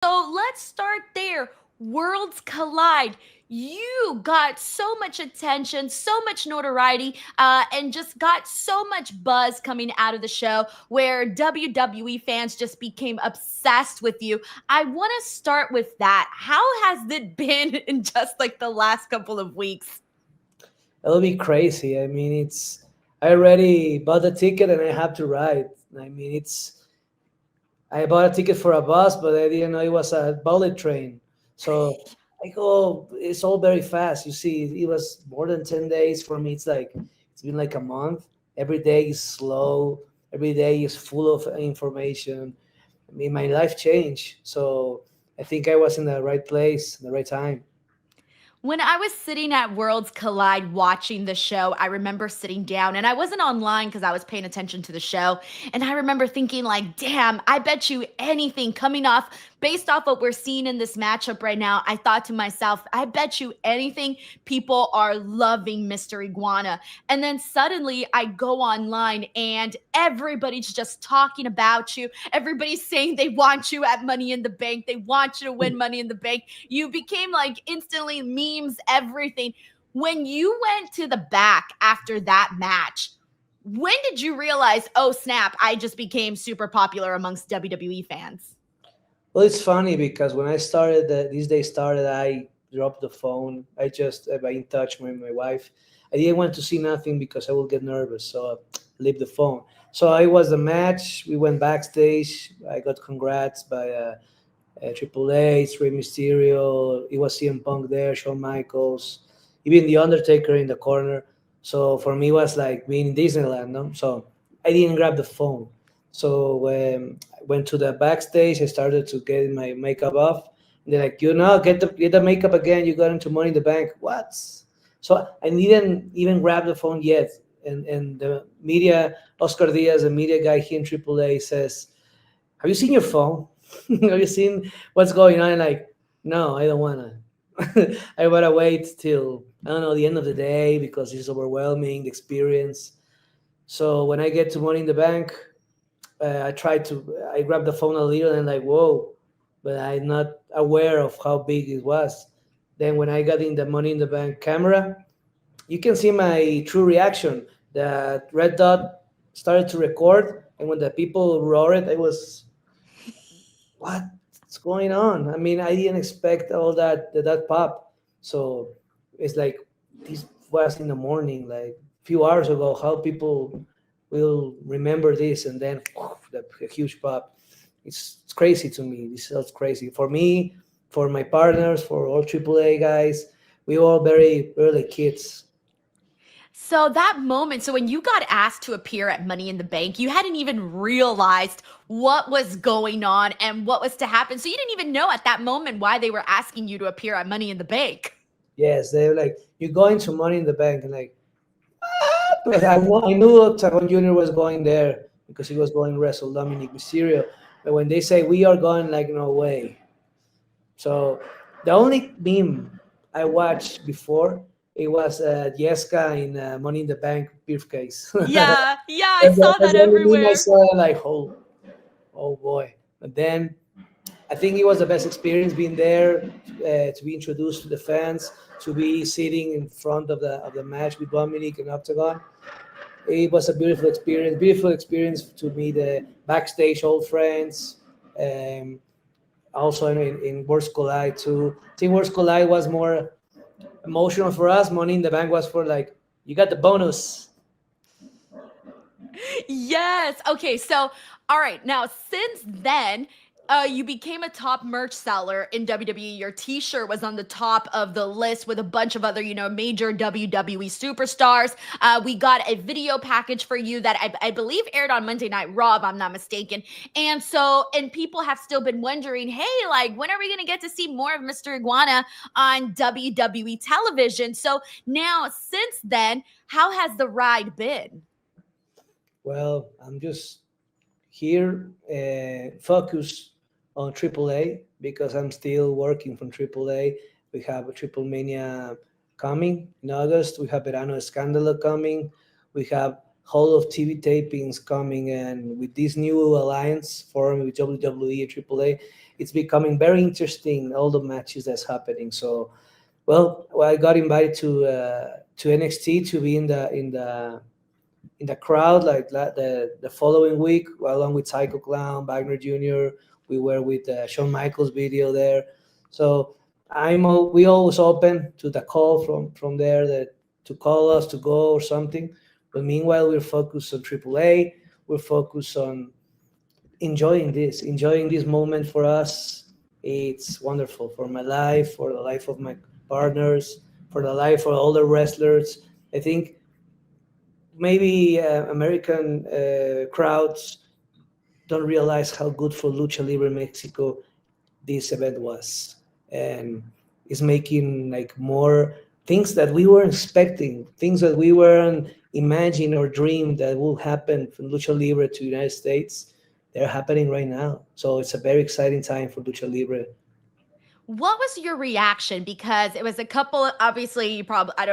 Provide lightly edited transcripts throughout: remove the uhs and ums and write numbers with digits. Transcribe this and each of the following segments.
So let's start there. Worlds collide. You got so much attention, so much notoriety, and just got so much buzz coming out of the show where WWE fans just became obsessed with you. I want to start with that. How has it been in just like the last couple of weeks? It'll be crazy. I mean, it's I already bought the ticket and I have to ride. I mean, it's I bought a ticket for a bus, but I didn't know it was a bullet train. So I go, it's all very fast. You see, it was more than 10 days for me. It's been like a month. Every day is slow. Every day is full of information. I mean, my life changed. So I think I was in the right place, the right time. When I was sitting at Worlds Collide watching the show, I remember sitting down and I wasn't online because I was paying attention to the show. And I remember thinking, like, damn, I bet you anything coming off based off what we're seeing in this matchup right now. I thought to myself, I bet you anything people are loving Mr. Iguana. And then suddenly I go online and everybody's just talking about you. Everybody's saying they want you at Money in the Bank. They want you to win Money in the Bank. You became like instantly memes, everything. When you went to the back after that match, when did you realize, oh snap, I just became super popular amongst WWE fans? Well, it's funny because when I started, these days started, I dropped the phone. I just got in touch with my wife. I didn't want to see nothing because I will get nervous, so I leave the phone. So I was the match. We went backstage. I got congrats by Triple H, Rey Mysterio. It was CM Punk there, Shawn Michaels, even the Undertaker in the corner. So for me, it was like being in Disneyland. No? So I didn't grab the phone. So I went to the backstage. I started to get my makeup off. And they're like, get the makeup again. You got into Money in the Bank. What? So I didn't even grab the phone yet. And the media, Oscar Diaz, the media guy here in AAA says, have you seen your phone? Have you seen what's going on? And like, no, I don't wanna. I wanna wait till I don't know the end of the day because it's overwhelming the experience. So when I get to Money in the Bank, I grab the phone a little and like whoa, but I'm not aware of how big it was. Then when I got in the Money in the Bank camera, you can see my true reaction. The red dot started to record, and when the people roared, I was what's going on? I mean, I didn't expect all that pop. So it's like this was in the morning, like a few hours ago. How people will remember this, and then the huge pop. It's crazy to me. This is crazy for me, for my partners, for all AAA guys. We all very early kids. So that moment, so when you got asked to appear at Money in the Bank, you hadn't even realized what was going on and what was to happen. So you didn't even know at that moment why they were asking you to appear at Money in the Bank. Yes, they're like, you're going to Money in the Bank, and like, but I knew Octagon Jr. was going there because he was going to wrestle Dominic Mysterio. But when they say we are going, like, no way. So the only meme I watched before it was Jeska in Money in the Bank briefcase. Yeah, yeah, I saw That's that the only meme I everywhere. saw. Like, oh boy. But then I think it was the best experience being there, to be introduced to the fans, to be sitting in front of the match with Dominic and Octagon. It was a beautiful experience to meet the backstage old friends. Um, Also in Worlds Collide too. I think Worlds Collide was more emotional for us. Money in the Bank was for like you got the bonus. Yes. Okay. So, all right. Now, since then, you became a top merch seller in WWE. Your T-shirt was on the top of the list with a bunch of other, major WWE superstars. We got a video package for you that I believe aired on Monday Night Raw, if I'm not mistaken. And people have still been wondering, hey, like, when are we going to get to see more of Mr. Iguana on WWE television? So now, since then, how has the ride been? Well, I'm just here focused on AAA because I'm still working from AAA. We have a Triple Mania coming in August. We have Verano Escándalo coming. We have whole of TV tapings coming, and with this new alliance formed with WWE and AAA, it's becoming very interesting. All the matches that's happening. So, I got invited to NXT to be in the crowd like the following week, along with Psycho Clown, Wagner Jr. We were with Shawn Michaels video there. So we always open to the call from there that to call us to go or something. But meanwhile, we're focused on AAA. We're focused on enjoying this moment for us. It's wonderful for my life, for the life of my partners, for the life of all the wrestlers. I think maybe American crowds don't realize how good for Lucha Libre Mexico this event was, and is making like more things that we weren't expecting, things that we weren't imagine or dream that will happen from Lucha Libre to United States. They're happening right now, so it's a very exciting time for Lucha Libre. What was your reaction? Because it was a couple. Obviously, you probably I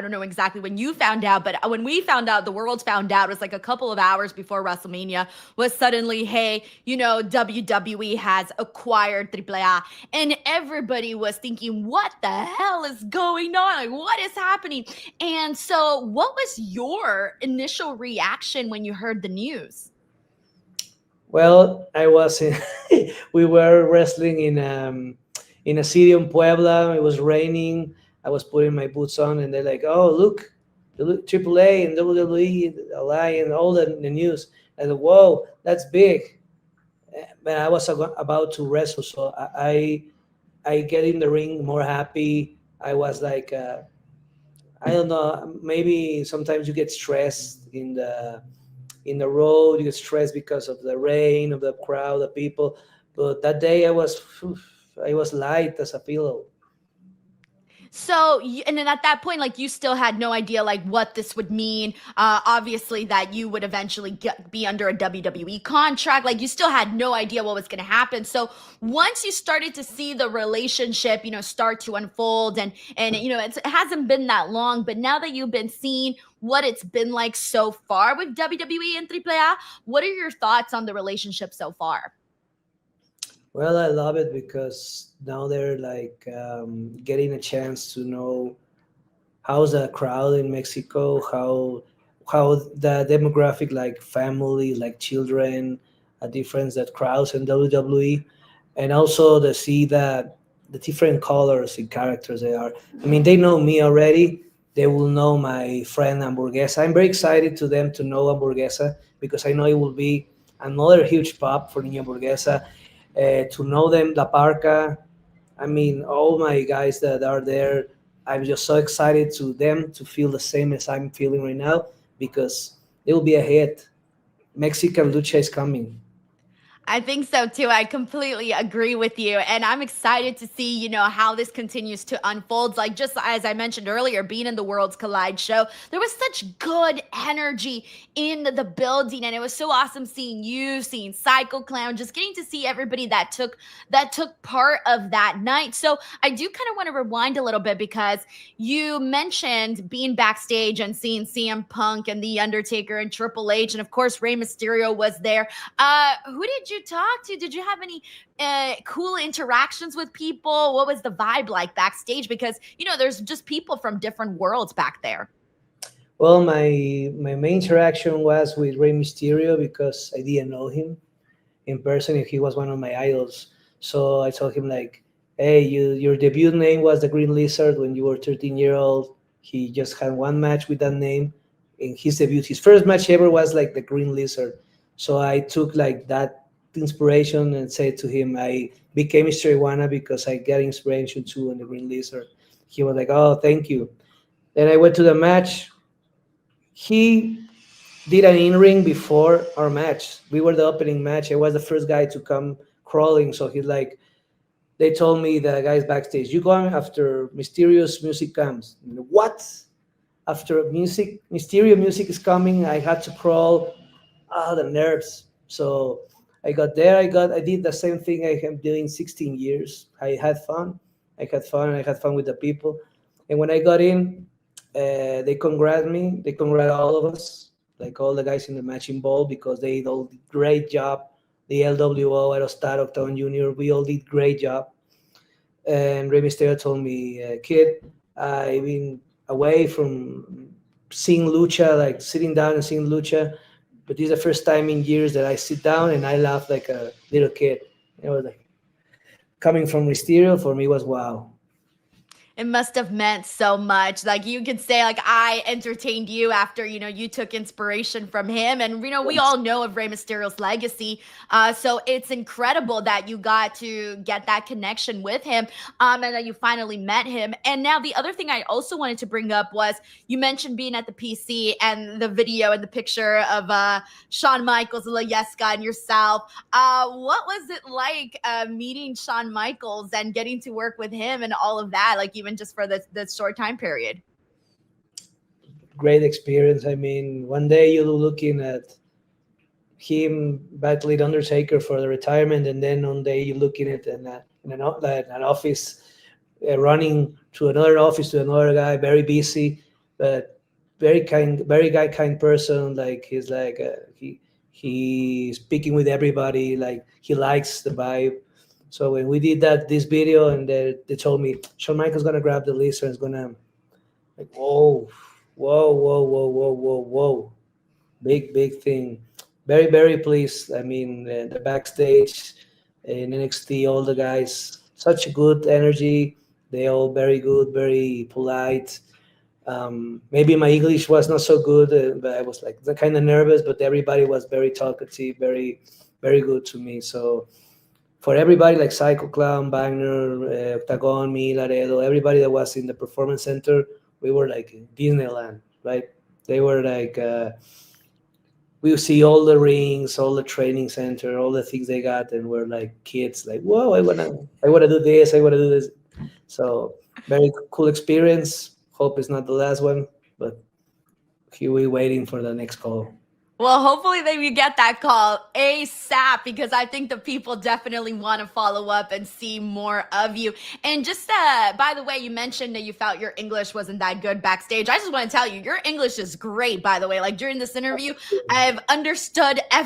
don't know exactly when you found out, but when we found out, the world found out. It was like a couple of hours before WrestleMania. Was suddenly, hey, WWE has acquired AAA, and everybody was thinking, what the hell is going on? Like, what is happening? And so, what was your initial reaction when you heard the news? Well, I was in, we were wrestling in a city in Puebla. It was raining. I was putting my boots on, and they're like, "Oh, look, the AAA and WWE Alliance, all the news." I said, "Whoa, that's big." But I was about to wrestle, so I get in the ring more happy. I was like, I don't know, maybe sometimes you get stressed in the road. You get stressed because of the rain, of the crowd, the people. But that day I was light as a pillow. So, and then at that point, like you still had no idea like what this would mean. Obviously, that you would eventually be under a WWE contract. Like you still had no idea what was going to happen. So once you started to see the relationship, start to unfold, and it hasn't been that long, but now that you've been seeing what it's been like so far with WWE and AAA, what are your thoughts on the relationship so far? Well, I love it because now they're like getting a chance to know how's the crowd in Mexico, how the demographic, like family, like children, a difference that crowds in WWE, and also to see that the different colors and characters they are. I mean, they know me already. They will know my friend Hamburguesa. I'm very excited to them to know Hamburguesa because I know it will be another huge pop for Niña Hamburguesa. To know them, La Parca, I mean, all my guys that are there, I'm just so excited to them to feel the same as I'm feeling right now because it will be a hit. Mexican lucha is coming. I think so too. I completely agree with you. And I'm excited to see, how this continues to unfold. Like, just as I mentioned earlier, being in the Worlds Collide show, there was such good energy in the building. And it was so awesome seeing you, seeing Psycho Clown, just getting to see everybody that took part of that night. So I do kind of want to rewind a little bit because you mentioned being backstage and seeing CM Punk and The Undertaker and Triple H. And of course, Rey Mysterio was there. Who did you talk to? Did you have any cool interactions with people? What was the vibe like backstage? Because there's just people from different worlds back there. Well, my main interaction was with Rey Mysterio because I didn't know him in person. And he was one of my idols. So I told him like, "Hey, your debut name was the Green Lizard when you were 13-year old." He just had one match with that name in his debut. His first match ever was like the Green Lizard. So I took like that inspiration and said to him, I became Mr. Iguana because I got inspiration too on the Green Lizard. He was like, "Oh, thank you." Then I went to the match. He did an in ring before our match. We were the opening match. I was the first guy to come crawling. So he's like, they told me the guys backstage, "You go after mysterious music comes." What? After Mysterio music is coming, I had to crawl. Ah, the nerves. So I got there. I did the same thing I have doing 16 years. I had fun. I had fun. I had fun with the people. And when I got in, they congrat me. They congrat all of us. like all the guys in the matching ball, because they all did great job. The LWO, Aerostar, Octagon Junior, we all did great job. And Rey Mysterio told me, kid, I've been away from seeing lucha, like sitting down and seeing lucha, but this is the first time in years that I sit down and I laugh like a little kid. It was like coming from Mysterio for me was wow. It must have meant so much. Like you could say, like, I entertained you after, you took inspiration from him. And, we all know of Rey Mysterio's legacy. So it's incredible that you got to get that connection with him, and that you finally met him. And now the other thing I also wanted to bring up was you mentioned being at the PC and the video and the picture of Shawn Michaels, La Yesca, and yourself. What was it like meeting Shawn Michaels and getting to work with him and all of that? Like, even just for the short time period. Great experience. I mean, one day you're looking at him battling Undertaker for the retirement, and then one day you're looking at in an office, running to another office to another guy, very busy, but very kind, kind person. Like he's speaking with everybody. Like he likes the vibe. So when we did this video, and they told me Shawn Michaels gonna grab the lizard, and is gonna, like, whoa, whoa, big thing. Very, very pleased. I mean, the backstage in NXT, all the guys, such a good energy. They all very good, very polite. Maybe my English was not so good, but I was like kind of nervous. But everybody was very talkative, very, very good to me. So for everybody like Psycho Clown, Wagner, Octagon, me, Laredo, everybody that was in the performance center, we were like in Disneyland, right? They were like, we see all the rings, all the training center, all the things they got, and we're like kids, like, whoa, I wanna do this, I wanna do this. So very cool experience. Hope it's not the last one, but here we waiting for the next call. Well, hopefully we get that call ASAP, because I think the people definitely want to follow up and see more of you. And just by the way, you mentioned that you felt your English wasn't that good backstage. I just want to tell you, your English is great, by the way. Like during this interview, I've understood every